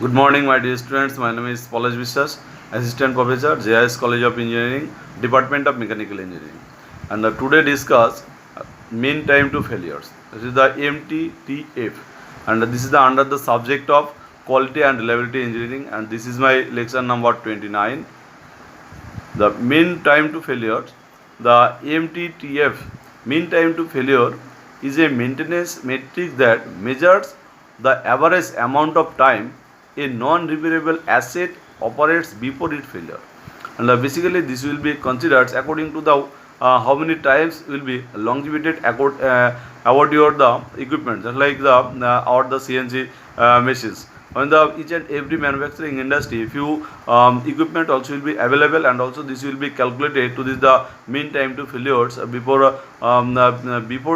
Good morning, my dear students. My name is Palaj Vishwas, Assistant Professor, JIS College of Engineering, Department of Mechanical Engineering. And today discuss mean time to failures. This is the MTTF, and this is the under the subject of Quality and Reliability Engineering. And this is my lecture number 29. The mean time to failure. The MTTF, mean time to failure, is a maintenance metric that measures the average amount of time a non-repairable asset operates before its failure. And basically this will be considered according to the how many times will be longevity about your the equipment, just like the or the CNC machines. On the each and every manufacturing industry, few equipment also will be available, and also this will be calculated to this the mean time to failures before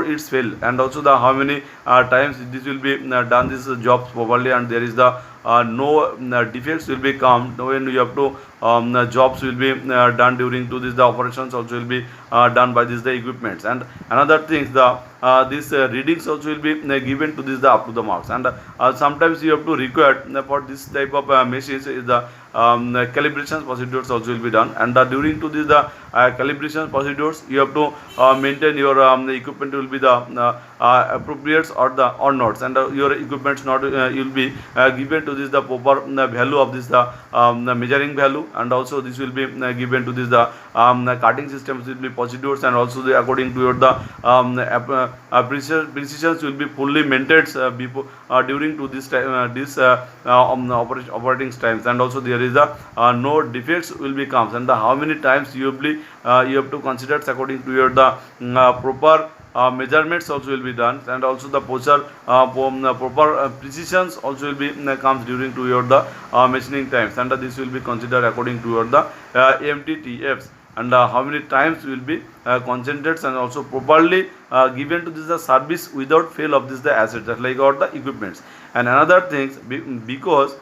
it's fail, and also the how many times this will be done this job properly, and there is the no defects will be come when you have to jobs will be done during to this the operations also will be done by this the equipments. And another things, the these readings also will be given to this the up to the marks. And sometimes you have to require for this type of machines is the calibration procedures also will be done. And during to this the calibration procedures, you have to maintain your the equipment will be the appropriate or not, and your equipments not will be given to this the proper value of this the measuring value, and also this will be given to this the cutting systems will be procedures, and also the according to your the precisions will be fully maintained before during to this time operating times. And also there is the no defects will be comes, and the how many times you have to consider according to your the proper measurements also will be done, and also the proper precisions also will be comes during to your the machining times, and this will be considered according to your the MTTFs. And how many times will be concentrated and also properly given to this the service without fail of this the assets, just like or the equipments. And another things, because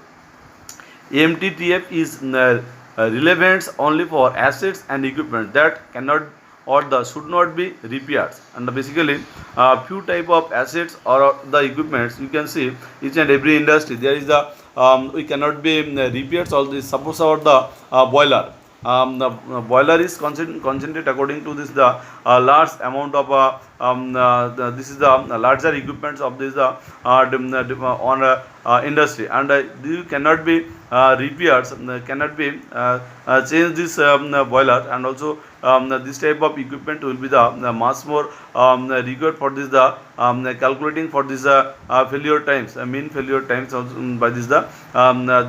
MTTF is relevant only for assets and equipment that cannot or the should not be repaired. And basically few type of assets or the equipments, you can see each and every industry there is the we cannot be repaired. All this, suppose our the boiler, the boiler is concentrated according to this the large amount of this is the larger equipments of this on industry, and you cannot be repaired, cannot be change this boiler. And also this type of equipment will be the much more required for this the calculating for this failure times, mean failure times also, by this the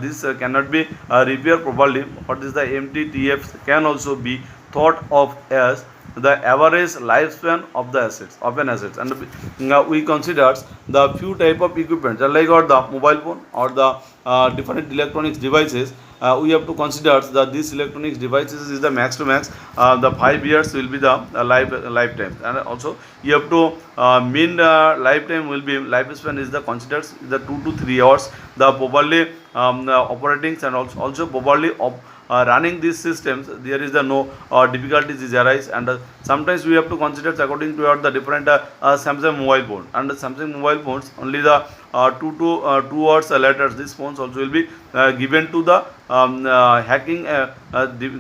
this cannot be repaired properly. For this the MTTF can also be thought of as the average lifespan of the assets of an assets. And we consider the few type of equipment, like or the mobile phone or the different electronics devices. We have to consider that these electronics devices is the max to max the 5 years will be the lifetime. And also you have to mean lifetime will be lifespan is the considered the 2 to 3 hours the properly operating, and also properly running these systems. There is the no difficulties is arise. And sometimes we have to consider according to the different Samsung mobile phone, and Samsung mobile phones only the 2 hours later these phones also will be given to the hacking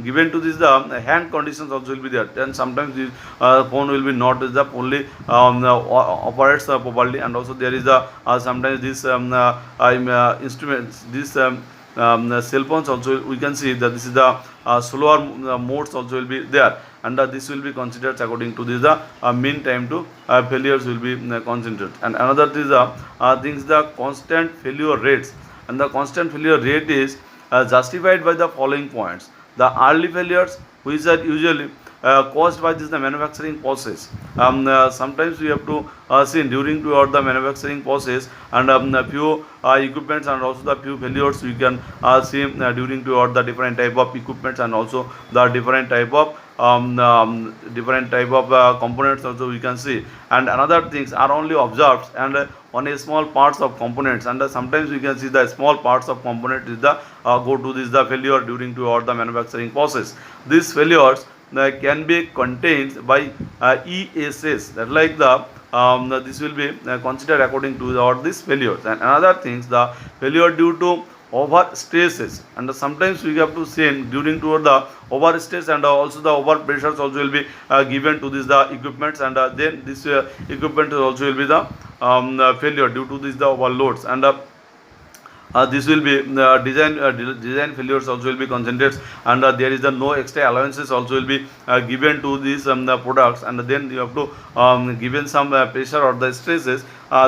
given to this the hand conditions also will be there. Then sometimes this phone will be not the only operates properly. And also there is the sometimes this instruments, this cell phones also we can see that this is the slower modes also will be there. And this will be considered according to this the mean time to failures will be considered. And another is things, the constant failure rates. And the constant failure rate is justified by the following points: the early failures, which are usually caused by this the manufacturing process. Sometimes we have to see during to the manufacturing process, and a few equipments, and also the few failures we can see during to the different type of equipments, and also the different type of components also we can see. And another things are only observed and on a small parts of components, and sometimes we can see the small parts of component is the go to this the failure during to the manufacturing process. These failures can be contained by ESS, that like the this will be considered according to these failures. And another things, the failure due to over stresses, and sometimes we have to send during toward the over stress, and also the over pressures also will be given to this the equipments, and then this equipment also will be the failure due to this the overloads, and this will be design failures also will be concentrated, and there is the no extra allowances also will be given to these the products, and then you have to given some pressure or the stresses,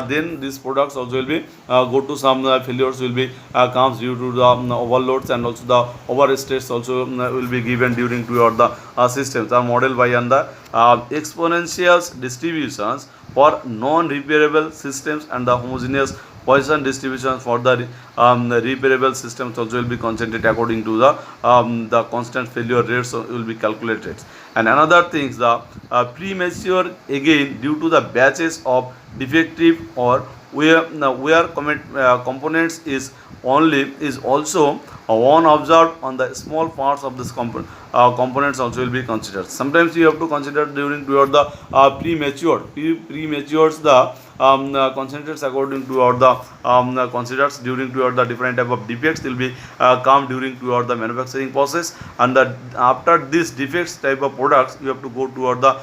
then these products also will be go to some failures will be comes due to the overloads, and also the over stress also will be given during to your the systems are modeled by and the exponential distributions for non-repairable systems, and the homogeneous Poisson distribution for the repairable systems also will be concentrated according to the constant failure rates will be calculated. And another thing, the premature again due to the batches of defective or where components is also one observed on the small parts of this components also will be considered. Sometimes you have to consider during toward the prematures the concentrates according to the considers during toward the different type of defects will be come during toward the manufacturing process, and after this defects type of products you have to go toward the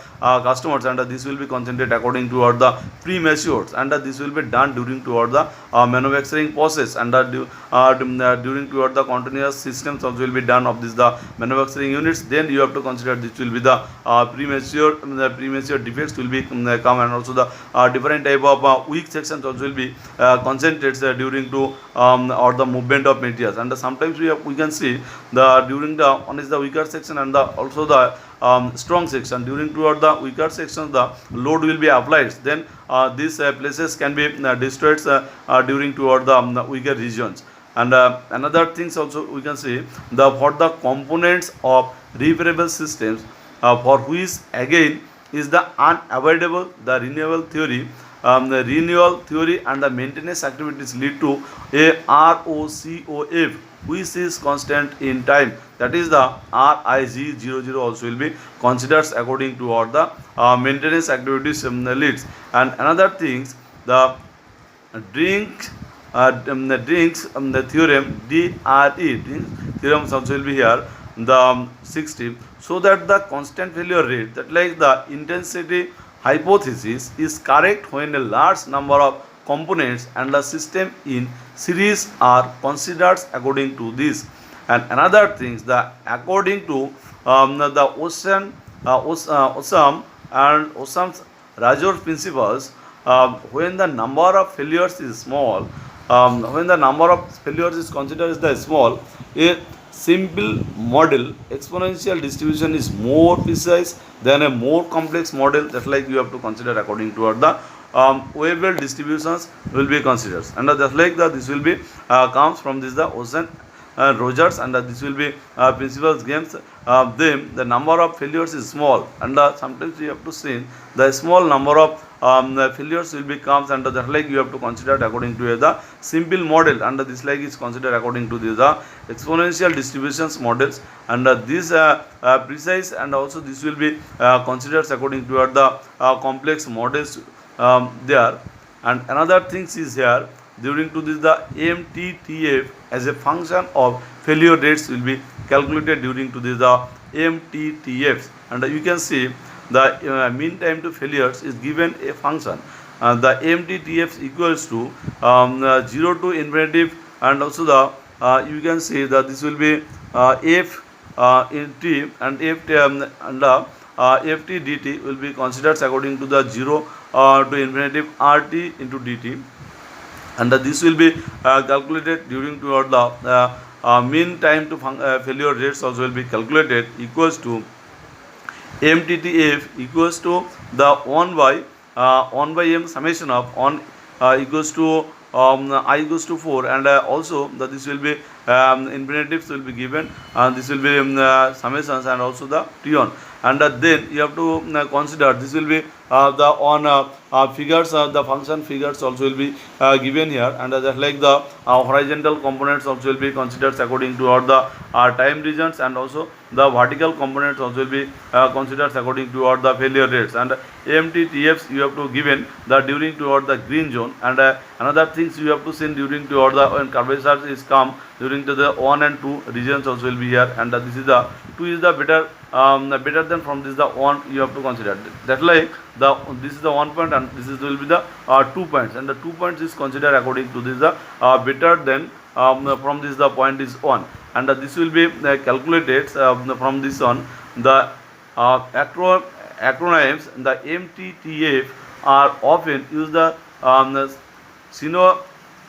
customers, and this will be concentrated according toward the prematures, and this will be done during toward the manufacturing process, and during toward the continuous systems also will be done of this the manufacturing units, then you have to consider this will be the premature defects will be come, and also the different type of weak sections also will be concentrated during to or the movement of materials, and sometimes we can see the during the one is the weaker section, and the also the strong section. During toward the weaker sections the load will be applied, then these places can be destroyed during toward the weaker regions. And another things also we can see the for the components of repairable systems for which again is the unavoidable the the renewal theory and the maintenance activities lead to a ROCOF which is constant in time, that is the RIG00 also will be considered according to all the maintenance activities leads. And another things the drink the drinks the theorem DRE theorems also will be here the 60, so that the constant failure rate, that like the intensity hypothesis is correct when a large number of components and the system in series are considered according to this. And another things the according to the Osam and Osam's Rajor principles, when the number of failures is small, when the number of failures is considered as the small, a simple model exponential distribution is more precise than a more complex model, that like you have to consider according to the variable distributions will be considered, and just like that this will be comes from this the Ocean Rogers, and this will be principles games them the number of failures is small, and sometimes you have to see the small number of failures will be comes, and just like you have to consider according to the simple model, and this like is considered according to the exponential distributions models, and this precise, and also this will be considered according to the complex models there. And another things is here during to this the MTTF as a function of failure rates will be calculated during to this the MTTFs, and you can see the mean time to failures is given a function. The MTTF equals to 0 to infinitive, and also the you can see that this will be f in t, and f and ft dt will be considered according to the 0 to infinitive rt into dt, and this will be calculated during toward the mean time to failure rates also will be calculated equals to MTTF equals to the 1 by m summation of 1 equals to I equals to 4, and also that this will be infinitives will be given, and this will be summations, and also the t1, and then you have to consider this will be the on figures, the function figures also will be given here, and just like the horizontal components also will be considered according to all the time regions, and also the vertical components also will be considered according to all the failure rates. And AMTTFs you have to given the during toward the green zone, and another things you have to send during toward the when curvature is come during to the 1 and 2 regions also will be here, and this is the 2 is the better better than from this the 1 you have to consider that, like the this is the 1 point and this is will be the 2 points, and the 2 points is considered according to this the better than from this the point is 1, and this will be calculated from this on the acronyms. The MTTF are often used the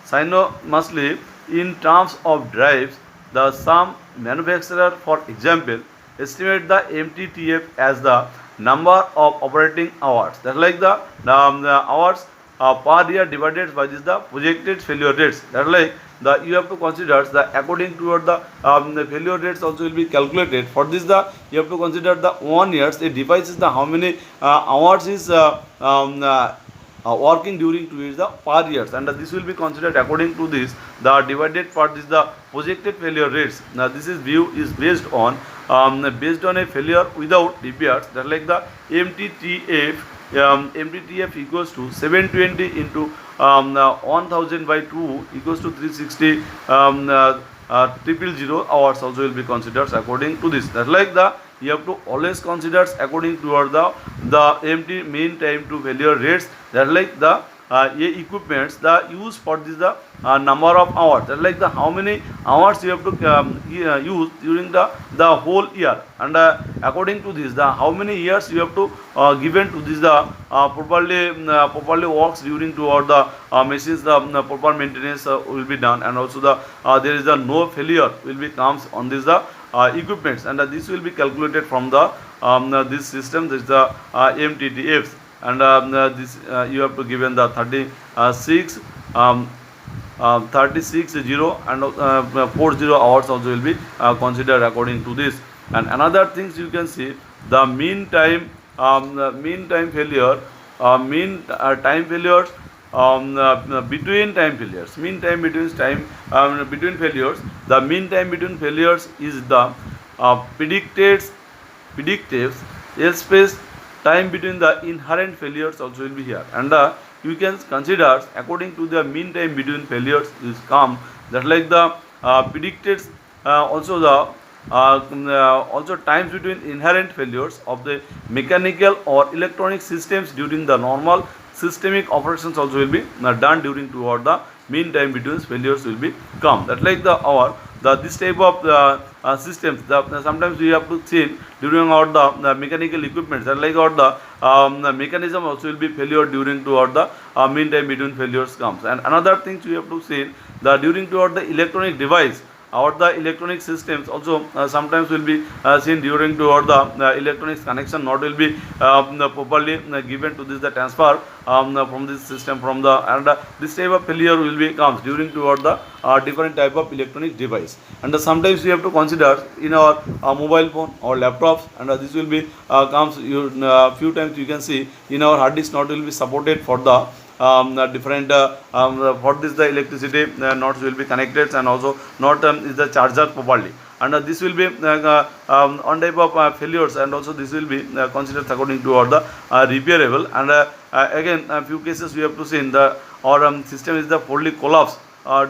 synonymously in terms of drives. The some manufacturer, for example, estimate the MTTF as the number of operating hours. That's like the hours per year divided by this the projected failure rates. That's like the you have to consider the according to the failure rates also will be calculated. For this the you have to consider the 1 years. It devices the how many hours is working during 2 years the per years, and this will be considered according to this the divided part is the projected failure rates. Now this is view is based on a failure without repairs. That like the MTTF equals to 720 into 1000 by 2 equals to 360 000 hours also will be considered according to this. That like the you have to always consider according to the MT mean time to failure rates. That like the equipments the use for this the number of hours. That like the how many hours you have to use during the whole year, and according to this the how many years you have to given to this the properly works during toward the machines the proper maintenance will be done, and also the there is a no failure will be comes on this the equipments, and this will be calculated from the this system. This is the MTTFs, and this you have to given the 36 0 and 40 hours also will be considered according to this. And another things you can see the mean time failure time failures between time failures, mean time between between failures. The mean time between failures is the predicted space time between the inherent failures also will be here, and you can consider according to the mean time between failures is come that like the predicted also the also times between inherent failures of the mechanical or electronic systems during the normal systemic operations also will be done during toward the mean time between failures will be come. That like the our this type of systems sometimes we have to see during our the mechanical equipment, that like our the mechanism also will be failure during toward the mean time between failures comes. And another thing we have to see the during toward the electronic device or the electronic systems also sometimes will be seen during toward the electronics connection not will be properly given to this the transfer from this system from the, and this type of failure will be comes during toward the different type of electronic device. And sometimes we have to consider in our mobile phone or laptops, and this will be comes few times you can see in our hard disk not will be supported for the different for this the electricity nodes will be connected, and also not is the charger properly, and this will be on type of failures, and also this will be considered according to all the repairable. And again a few cases we have to see in the our system is the fully collapse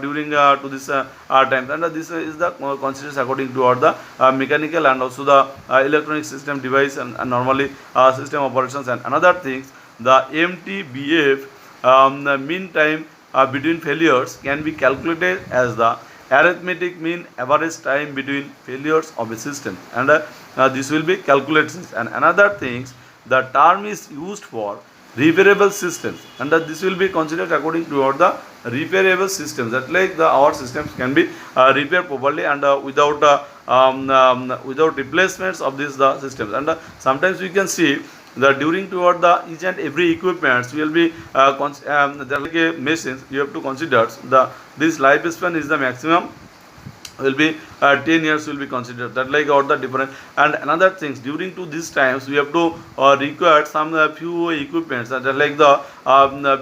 during to this times, and this is the considered according to all the mechanical and also the electronic system device and normally system operations. And another things the MTBF the mean time between failures can be calculated as the arithmetic mean average time between failures of a system, and this will be calculated. And another things the term is used for repairable systems, and this will be considered according to the repairable systems, that like the our systems can be repaired properly and without replacements of these the systems. And sometimes we can see the during toward the each and every equipments will be there like a machines you have to consider the this lifespan is the maximum will be 10 years will be considered, that like or the different. And another things, during to these times we have to require some few equipments, that like the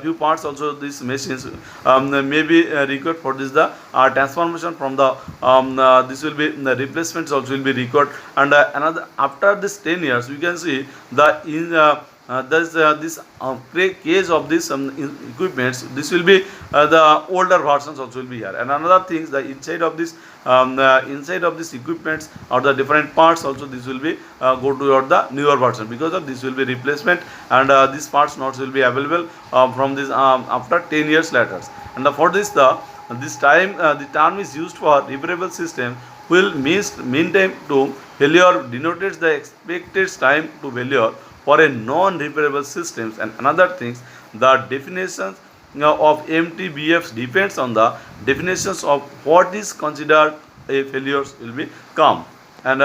few parts also these machines may be required for this the transformation from the this will be the replacements also will be required. And another, after this 10 years we can see the in there's this case of this equipments, this will be the older versions also will be here. And another things, the inside of this equipments or the different parts also, this will be go toward the newer version, because of this will be replacement. And these parts notes will be available from this after 10 years later. And for this the term is used for repairable system will mean time to failure denotes the expected time to failure for a non-repairable systems. And another things, the definitions of MTBFs depends on the definitions of what is considered a failures will be come. And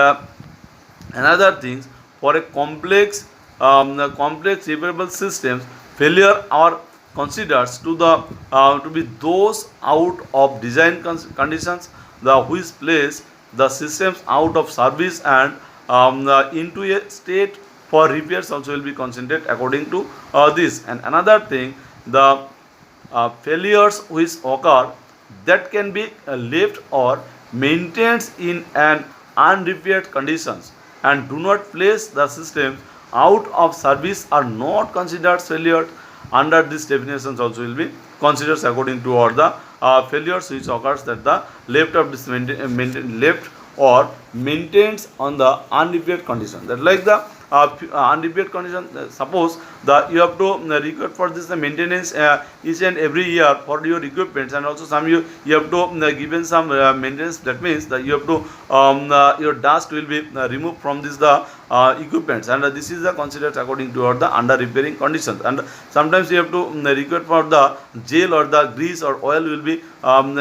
another things, for a complex repairable systems, failure are considered to be those out of design conditions, the which place the systems out of service and into a state for repairs also will be considered according to this. And another thing, the failures which occur that can be left or maintained in an unrepaired conditions and do not place the system out of service are not considered failure. Under these definitions also will be considered according to all the failures which occurs that the left of this left or maintains on the unrepaired condition, that like the unrepaired condition. Suppose the you have to record for this the maintenance each and every year for your equipments, and also some you have to given some maintenance, that means that you have to your dust will be removed from this the equipments, and this is the considered according to the under repairing conditions. And sometimes you have to record for the gel or the grease or oil will be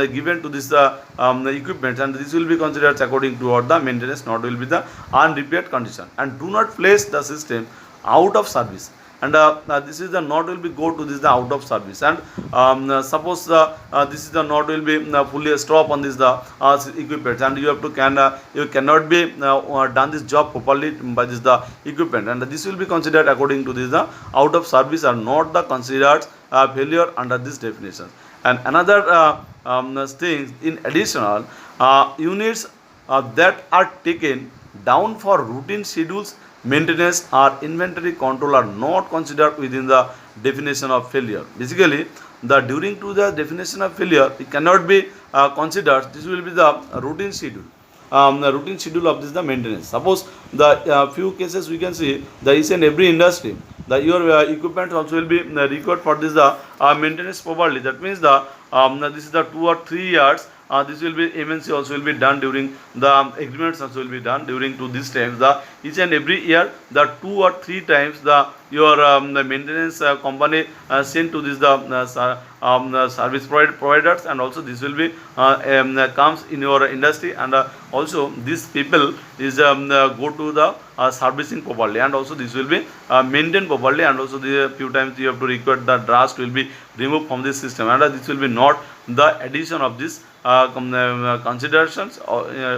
given to this equipment, and this will be considered according to the maintenance not will be the unrepaired condition. And do not place the system out of service, and this is the node will be go to this the out of service. And suppose this is the node will be fully stop on this the equipment, and you have to you cannot be done this job properly by this the equipment, and this will be considered according to this the out of service are not the considered failure under this definition. And another things in additional units that are taken down for routine schedules, maintenance or inventory control are not considered within the definition of failure. Basically, the during to the definition of failure, it cannot be considered. This will be the routine schedule. The routine schedule of this the maintenance. Suppose the few cases we can see the each and every industry, the your equipment also will be required for this the maintenance properly. That means the this is the 2 or 3 years. This will be MNC also will be done during the agreements also will be done during to this times. The each and every year the 2 or 3 times the your the maintenance company sent to this the service providers, and also this will be comes in your industry, and also these people is go to the servicing properly, and also this will be maintained properly, and also the few times you have to require the dust will be removed from this system, and this will be not the addition of this considerations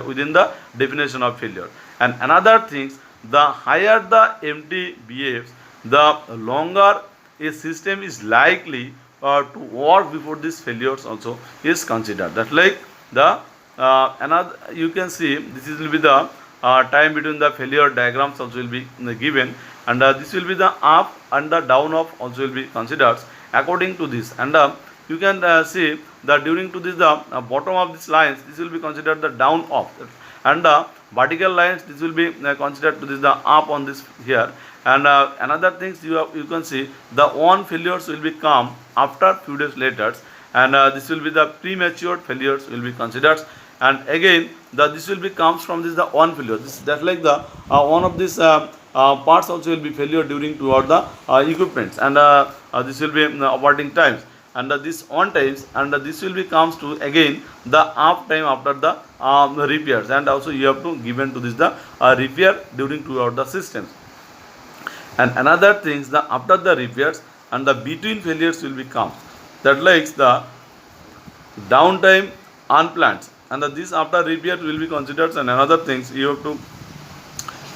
within the definition of failure. And another things, the higher the MTBFs, the longer a system is likely to work before these failures also is considered. That like the another you can see this will be the time between the failure diagrams also will be given, and this will be the up and the down of also will be considered according to this. And you can see that during to this the bottom of these lines, this will be considered the down of, and vertical lines this will be considered to this the up on this here. And another things you can see the one failures will be come after few days later, and this will be the premature failures will be considered. And again this will be comes from this the one failure, this that like the one of these parts also will be failure during toward the equipments, and this will be operating times, and this on times, and this will be comes to again the up time after the repairs, and also you have to given to this the repair during throughout the systems. And another things, the after the repairs and the between failures will be come, that likes the downtime unplanned, and this after repair will be considered. And another things you have to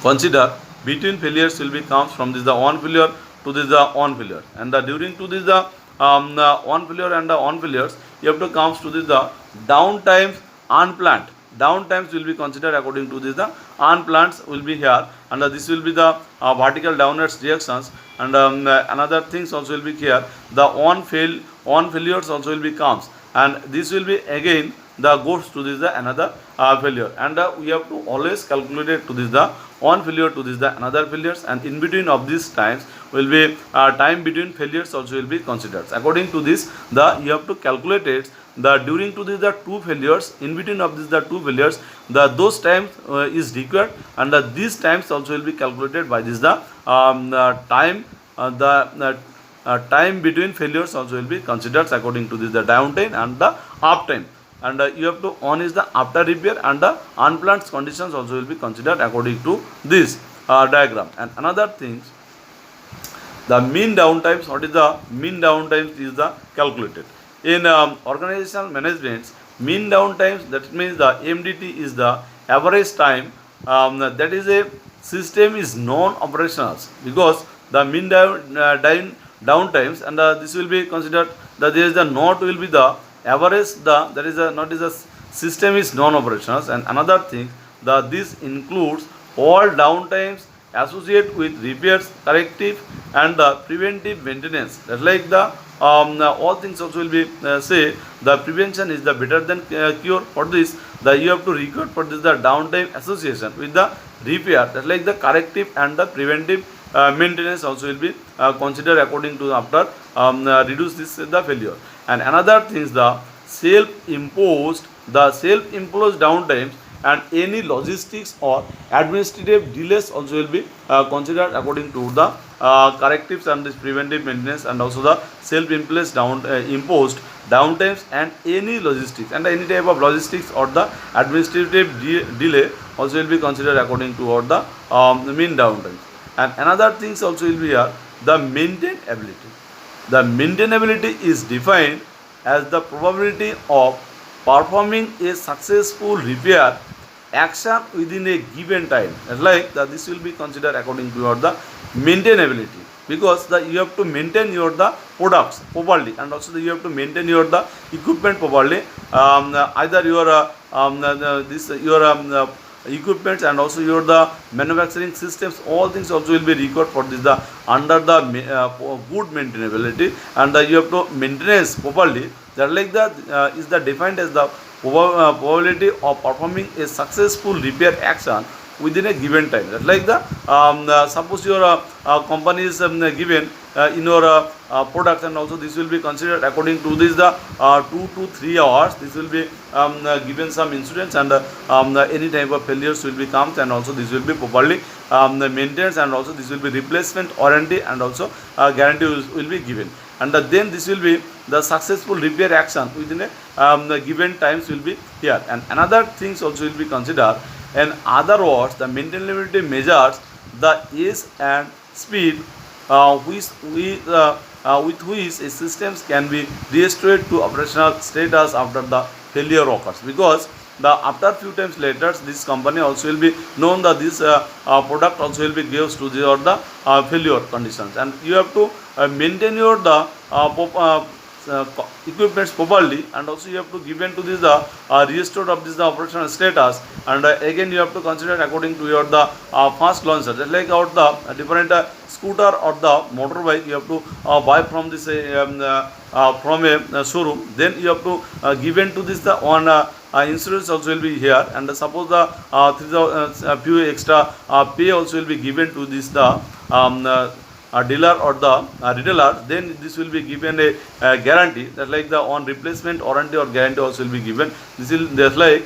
consider, between failures will be comes from this the on failure to this the on failure, and during to this the on failure and the on failures you have to comes to this the downtimes unplanned. Downtimes will be considered according to this the unplanned will be here, and this will be the vertical downwards reactions, and another things also will be here. The on failures also will be comes, and this will be again the goes to this the another failure, and we have to always calculate it to this the on failure to this the another failures, and in between of these times will be time between failures also will be considered. According to this, the you have to calculate it the during to this the two failures, in between of this the two failures, the those times is required, and these times also will be calculated by this the time the time between failures also will be considered according to this the downtime and the uptime, and you have to on is the after repair, and the unplanned conditions also will be considered according to this diagram. And another things, the mean downtimes, what is the mean downtimes is the calculated in organizational management. Mean downtimes, that means the MDT is the average time that is a system is non-operational, because the mean downtimes, and this will be considered that there is the not will be the average, the that is a not is a system is non-operational. And another thing, the this includes all downtimes associated with repairs, corrective and the preventive maintenance. That's like the all things also will be say the prevention is the better than cure. For this, the you have to record for this the downtime association with the repair. That's like the corrective and the preventive maintenance also will be considered according to after reduce this the failure. And another thing is the self-imposed downtimes, and any logistics or administrative delays also will be considered according to the correctives and this preventive maintenance, and also the self-imposed imposed downtimes, and any logistics and any type of logistics or the administrative delay also will be considered according to or the mean downtime. And another things also will be here, the maintainability. The maintainability is defined as the probability of performing a successful repair action within a given time. Like this will be considered according to your the maintainability, because you have to maintain your the products properly, and also you have to maintain your the equipment properly. Either your equipments, and also your the manufacturing systems, all things also will be required for this the under the good maintainability, and you have to maintenance properly. That like that is the defined as the probability of performing a successful repair action within a given time. That like the suppose your company is given in your product, and also this will be considered according to this the 2 to 3 hours. This will be given some insurance, and any type of failures will be comes, and also this will be properly maintained, and also this will be replacement warranty, and also guarantee will be given, and then this will be the successful repair action within a given times will be here. And another things also will be considered. In other words, the maintainability measures the ease and speed with which a systems can be restored to operational status after the failure occurs, because the after few times later this company also will be known that this product also will be gives to the or the failure conditions, and you have to maintain your the equipments properly, and also you have to given to this the restored of this the operational status, and again you have to consider according to your the fast launcher. Just like out the different scooter or the motorbike, you have to buy from this from a showroom, then you have to given to this the on insurance also will be here, and suppose the few extra pay also will be given to this the dealer or the retailer, then this will be given a guarantee. That like the on replacement warranty or guarantee also will be given. This will just like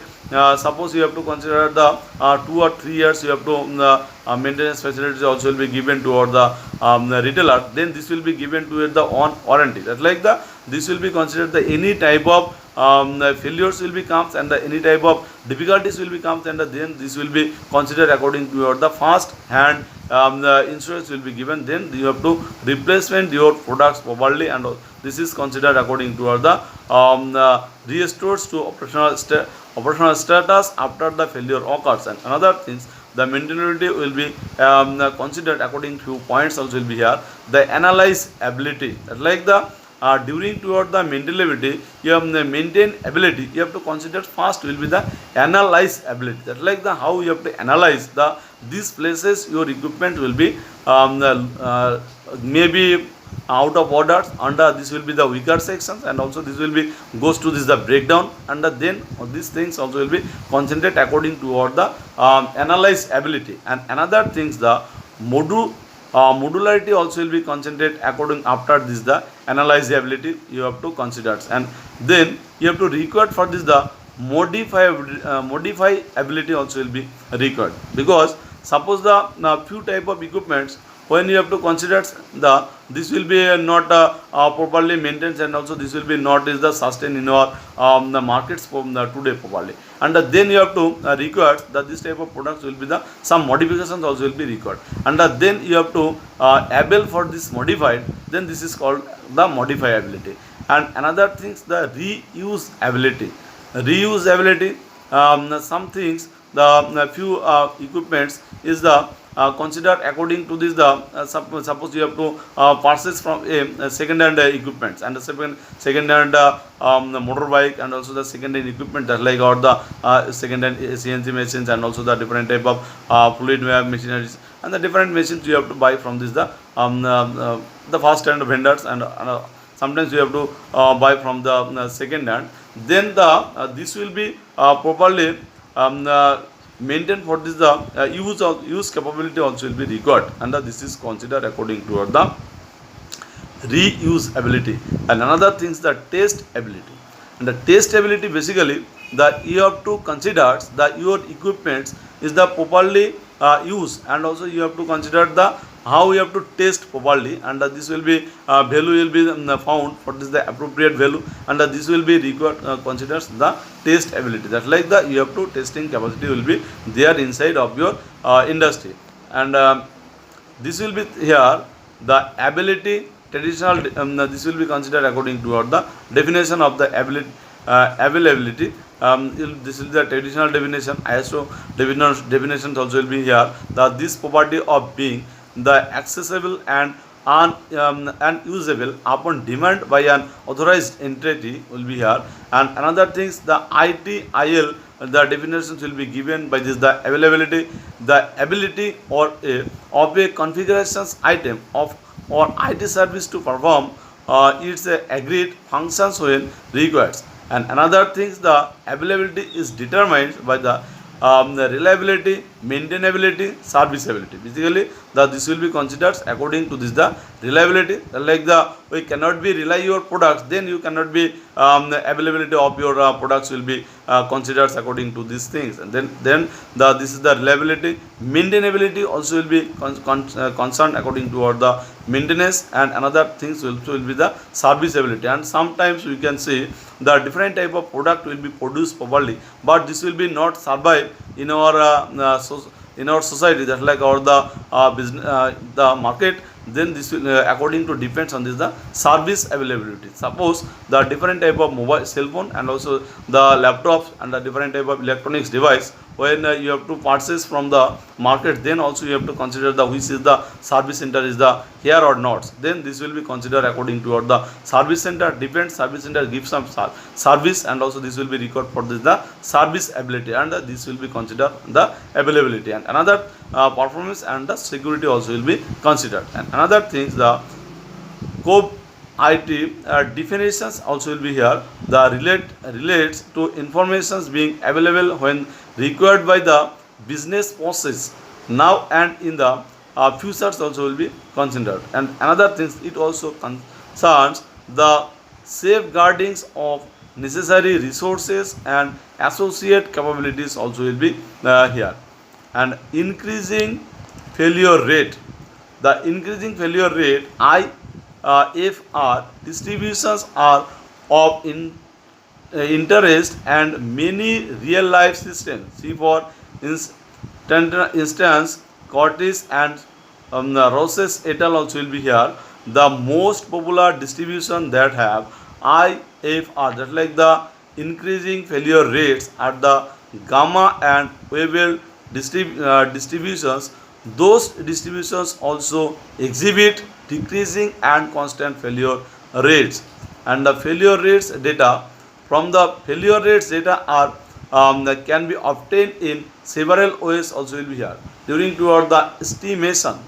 suppose you have to consider the 2 or 3 years you have to maintenance facilities also will be given to the retailer, then this will be given to the on warranty. That like the this will be considered the any type of failures will be comes, and any type of difficulties will be comes, and then this will be considered according to your the first hand the insurance will be given. Then you have to replacement your products properly, and this is considered according to your the restores to operational status after the failure occurs. And another things, the maintainability will be considered according to points also will be here. The analyze ability, like the during toward the maintainability, you have the maintain ability, you have to consider first will be the analyze ability, that like the how you have to analyze the these places your equipment will be maybe out of orders, under this will be the weaker sections, and also this will be goes to this the breakdown, and then these things also will be concentrate according to what the analyze ability. And another things, the modularity also will be concentrate according after this the analyze ability you have to consider. And then you have to record for this the modify ability also will be required, because suppose the few type of equipments when you have to consider the this will be not properly maintained, and also this will be not is the sustain in your the markets from the today properly, and then you have to require that this type of products will be the some modifications also will be required, and then you have to able for this modified, then this is called the modifiability. And another things, the reuse ability, some things, the few equipments is the considered according to this the suppose you have to purchase from a second hand equipments, and the second hand the motorbike, and also the second hand equipment that like or the second hand CNC machines, and also the different type of fluid machineries, and the different machines you have to buy from this the first hand vendors, and sometimes you have to buy from the second hand. Then the this will be properly maintained for this the use capability also will be required, and this is considered according to the reuse ability. And another thing is the test ability, and the test ability basically the you have to consider that your equipments is the properly used, and also you have to consider the how you have to test properly, and this will be value will be found for this the appropriate value, and this will be required considers the test ability, that like the you have to testing capacity will be there inside of your industry. And this will be here the ability traditional this will be considered according to the definition of the ability availability. This is the traditional definition. ISO definitions also will be here, that this property of being the accessible and unusable upon demand by an authorized entity will be here. And another things, the ITIL, the definitions will be given by this the availability, the ability or of a configurations item of or IT service to perform its agreed functions when required. And another things, the availability is determined by the reliability, maintainability, serviceability. Basically, this will be considered according to this the reliability. Like the we cannot be rely your products, then you cannot be the availability of your products will be considered according to these things. And then this is the reliability. Maintainability also will be concerned according to the maintenance, and another things will be the serviceability. And sometimes we can see the different type of product will be produced properly, but this will be not survive in our in our society, that like our the business the market. Then this will according to depends on this the service availability. Suppose the different type of mobile cell phone, and also the laptops, and the different type of electronics device, when you have to purchase from the market, then also you have to consider the which is the service center is the here or not. Then this will be considered according to what the service center depends. Service center gives some service, and also this will be required for this the service ability, and this will be considered the availability. And another performance and the security also will be considered. And another things, the COB IT definitions also will be here. The relates to informations being available when required by the business process now and in the futures also will be considered. And another things, it also concerns the safeguardings of necessary resources and associate capabilities also will be here. And increasing failure rate, the increasing failure rate IFR distributions are of interest and many real life systems. See for instance, Curtis and Roses et al. Also will be here. The most popular distribution that have IFR, that like the increasing failure rates at the gamma and Webel distributions. Those distributions also exhibit decreasing and constant failure rates, and the failure rates data from the failure rates data are that can be obtained in several ways also will be here during toward the estimation.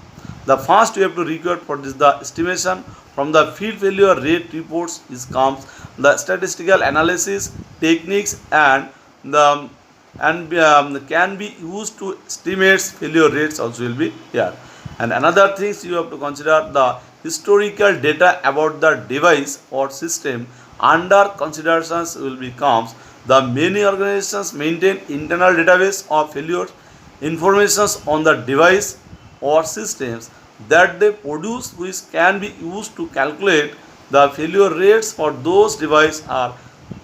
The first you have to record for this the estimation from the field failure rate reports is comes the statistical analysis techniques and the can be used to estimate failure rates also will be here. And another things you have to consider the historical data about the device or system under considerations will becomes the many organizations maintain internal database of failure informations on the device or systems that they produce which can be used to calculate the failure rates for those devices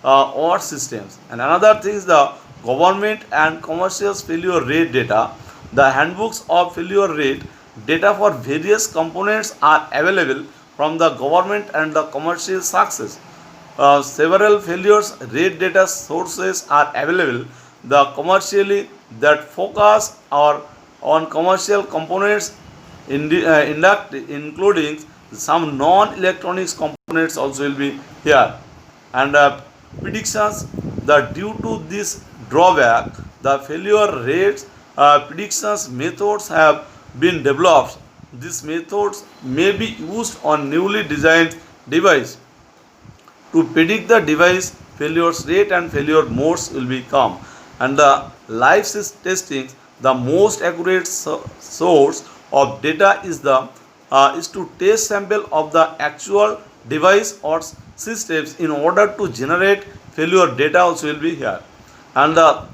or systems. And another thing is the government and commercial failure rate data. The handbooks of failure rate data for various components are available from the government and the commercial success. Several failures rate data sources are available. The commercially that focus or on commercial components including some non-electronics components also will be here. And predictions that due to this drawback the failure rates predictions methods have been developed. These methods may be used on newly designed device to predict the device failures rate and failure modes will become. And the live testing the most accurate source of data is to test sample of the actual device or systems in order to generate failure data also will be here. And the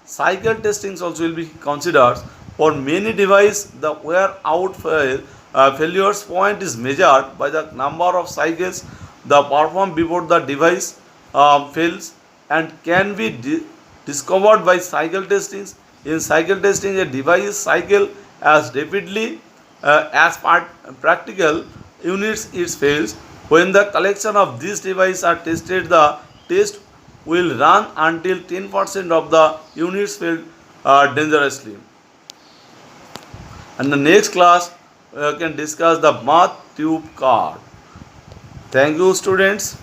cycle testings also will be considered. For many devices the wear out failures point is measured by the number of cycles the perform before the device fails and can be discovered by cycle testings. In cycle testing a device cycle as rapidly as practical units it fails. When the collection of these devices are tested the test will run until 10% of the units fail dangerously. And the next class can discuss the math tube card. Thank you students.